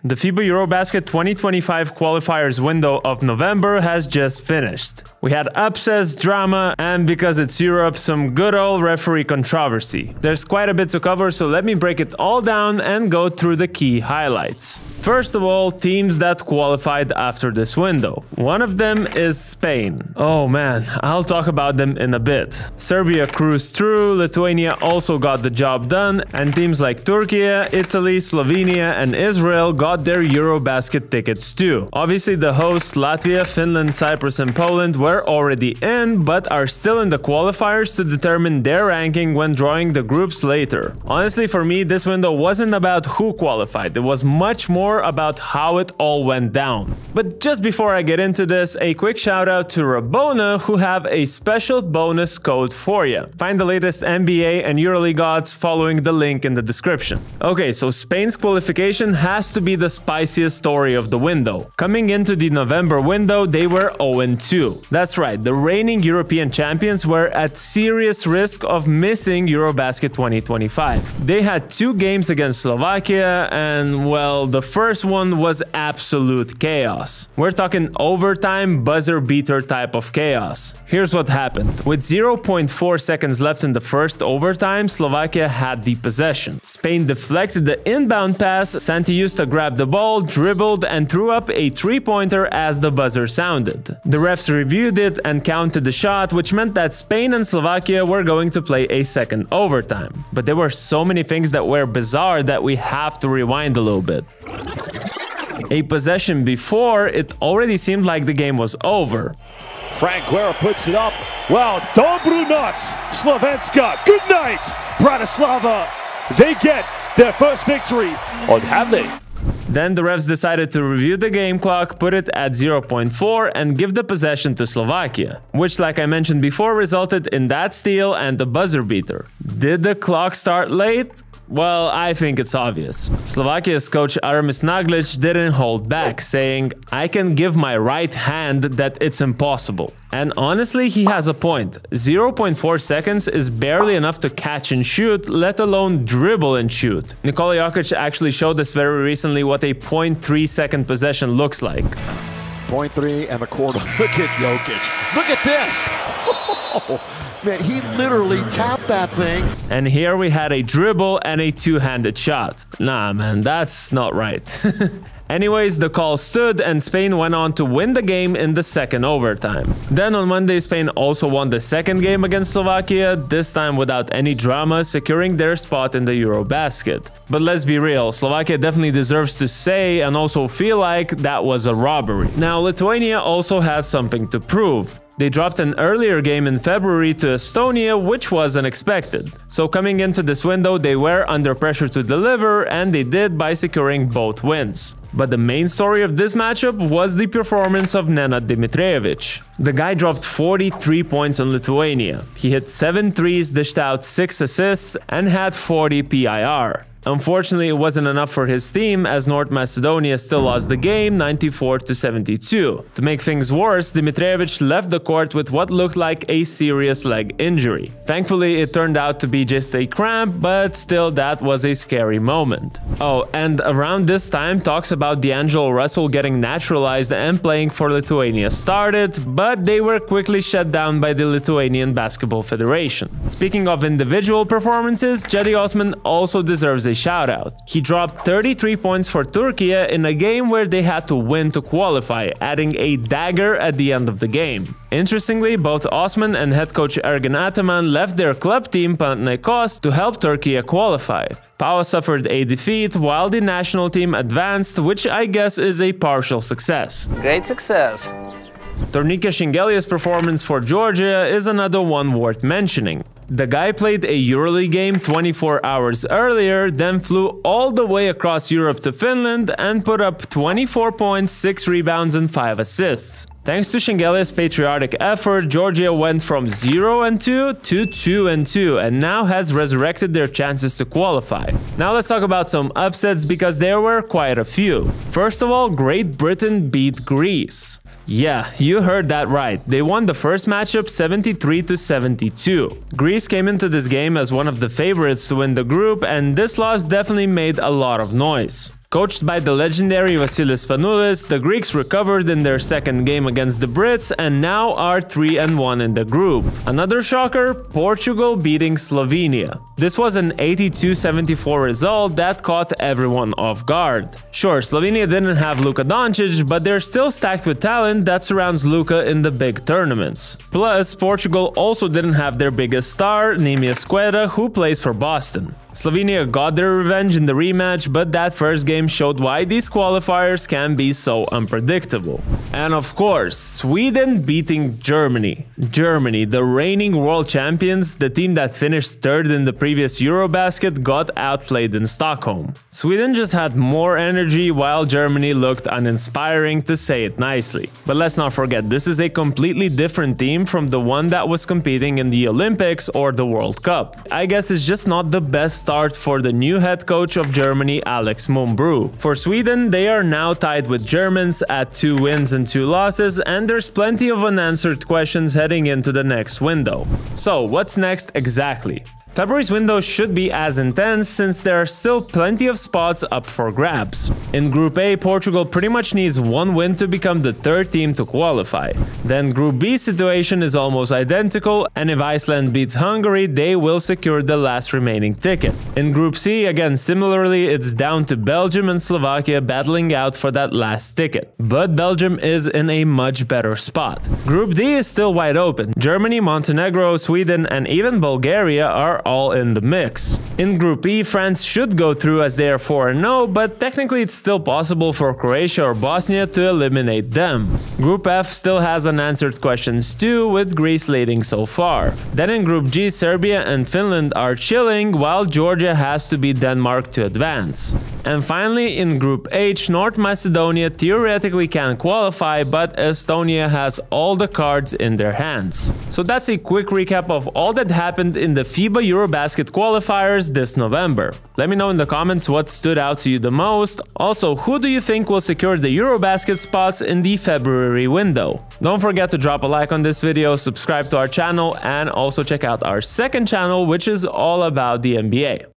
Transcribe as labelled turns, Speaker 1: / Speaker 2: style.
Speaker 1: The FIBA EuroBasket 2025 qualifiers window of November has just finished. We had upsets, drama, and because it's Europe, some good old referee controversy. There's quite a bit to cover, so let me break it all down and go through the key highlights. First of all, teams that qualified after this window. One of them is Spain. Oh man, I'll talk about them in a bit. Serbia cruised through, Lithuania also got the job done, and teams like Turkey, Italy, Slovenia, and Israel got their EuroBasket tickets too. Obviously, the hosts Latvia, Finland, Cyprus, and Poland were already in, but are still in the qualifiers to determine their ranking when drawing the groups later. Honestly, for me, this window wasn't about who qualified, it was much more about how it all went down. But just before I get into this, a quick shout out to Rabona, who have a special bonus code for you. Find the latest NBA and EuroLeague odds following the link in the description. Okay, so Spain's qualification has to be the spiciest story of the window. Coming into the November window, they were 0-2. That's right, the reigning European champions were at serious risk of missing EuroBasket 2025. They had 2 games against Slovakia, and well, the first one was absolute chaos. We're talking overtime, buzzer beater type of chaos. Here's what happened. With 0.4 seconds left in the first overtime, Slovakia had the possession. Spain deflected the inbound pass, Santi used to grab the ball, dribbled, and threw up a 3-pointer as the buzzer sounded. The refs reviewed it and counted the shot, which meant that Spain and Slovakia were going to play a second overtime. But there were so many things that were bizarre that we have to rewind a little bit. A possession before, it already seemed like the game was over.
Speaker 2: Frank Guerra puts it up. Wow, Dobru nuts. Slovenska, good night. Bratislava, they get their first victory. Or have they?
Speaker 1: Then the refs decided to review the game clock, put it at 0.4 and give the possession to Slovakia, which, like I mentioned before, resulted in that steal and the buzzer beater. Did the clock start late? Well, I think it's obvious. Slovakia's coach Aramis Naglic didn't hold back, saying, "I can give my right hand that it's impossible." And honestly, he has a point. 0.4 seconds is barely enough to catch and shoot, let alone dribble and shoot. Nikola Jokic actually showed us very recently what a 0.3-second possession looks like.
Speaker 3: 0.3 and a quarter. Look at Jokic. Look at this. Man, he literally tapped that thing.
Speaker 1: And here we had a dribble and a 2-handed shot. Nah, man, that's not right. Anyways, the call stood and Spain went on to win the game in the second overtime. Then on Monday, Spain also won the second game against Slovakia, this time without any drama, securing their spot in the EuroBasket. But let's be real, Slovakia definitely deserves to say and also feel like that was a robbery. Now, Lithuania also has something to prove. They dropped an earlier game in February to Estonia, which was unexpected. So coming into this window, they were under pressure to deliver, and they did by securing both wins. But the main story of this matchup was the performance of Nenad Dimitrijevic. The guy dropped 43 points on Lithuania. He hit 7 threes, dished out 6 assists, and had 40 PIR. Unfortunately, it wasn't enough for his team, as North Macedonia still lost the game 94-72. To make things worse, Dimitrijevic left the court with what looked like a serious leg injury. Thankfully, it turned out to be just a cramp, but still that was a scary moment. Oh, and around this time, talks about D'Angelo Russell getting naturalized and playing for Lithuania started, but they were quickly shut down by the Lithuanian Basketball Federation. Speaking of individual performances, Cedi Osman also deserves a shout-out. He dropped 33 points for Turkey in a game where they had to win to qualify, adding a dagger at the end of the game. Interestingly, both Osman and head coach Ergin Ataman left their club team Panathinaikos to help Turkey qualify. Pau suffered a defeat while the national team advanced, which I guess is a partial success.
Speaker 4: Great success.
Speaker 1: Tornike Shingelia's performance for Georgia is another one worth mentioning. The guy played a EuroLeague game 24 hours earlier, then flew all the way across Europe to Finland and put up 24 points, 6 rebounds and 5 assists. Thanks to Shingelia's patriotic effort, Georgia went from 0-2 to 2-2 and now has resurrected their chances to qualify. Now let's talk about some upsets because there were quite a few. First of all, Great Britain beat Greece. Yeah, you heard that right. They won the first matchup 73-72. Greece came into this game as one of the favorites to win the group, and this loss definitely made a lot of noise. Coached by the legendary Vasilis Spanoulis, the Greeks recovered in their second game against the Brits and now are 3-1 in the group. Another shocker, Portugal beating Slovenia. This was an 82-74 result that caught everyone off guard. Sure, Slovenia didn't have Luka Doncic, but they're still stacked with talent that surrounds Luka in the big tournaments. Plus, Portugal also didn't have their biggest star, Nemanja Squeda, who plays for Boston. Slovenia got their revenge in the rematch, but that first game showed why these qualifiers can be so unpredictable. And of course, Sweden beating Germany. Germany, the reigning world champions, the team that finished third in the previous EuroBasket, got outplayed in Stockholm. Sweden just had more energy while Germany looked uninspiring, to say it nicely. But let's not forget, this is a completely different team from the one that was competing in the Olympics or the World Cup. I guess it's just not the best start for the new head coach of Germany, Alex Mumbrú. For Sweden, they are now tied with Germans at 2 wins and 2 losses, and there's plenty of unanswered questions heading into the next window. So, what's next exactly? February's window should be as intense since there are still plenty of spots up for grabs. In Group A, Portugal pretty much needs 1 win to become the 3rd team to qualify. Then Group B's situation is almost identical, and if Iceland beats Hungary, they will secure the last remaining ticket. In Group C, again similarly, it's down to Belgium and Slovakia battling out for that last ticket. But Belgium is in a much better spot. Group D is still wide open. Germany, Montenegro, Sweden, and even Bulgaria are all in the mix. In Group E, France should go through as they are 4-0, but technically it's still possible for Croatia or Bosnia to eliminate them. Group F still has unanswered questions too, with Greece leading so far. Then in Group G, Serbia and Finland are chilling, while Georgia has to beat Denmark to advance. And finally, in Group H, North Macedonia theoretically can qualify, but Estonia has all the cards in their hands. So that's a quick recap of all that happened in the FIBA EuroBasket qualifiers this November. Let me know in the comments what stood out to you the most. Also, who do you think will secure the EuroBasket spots in the February window? Don't forget to drop a like on this video, subscribe to our channel, and also check out our second channel, which is all about the NBA.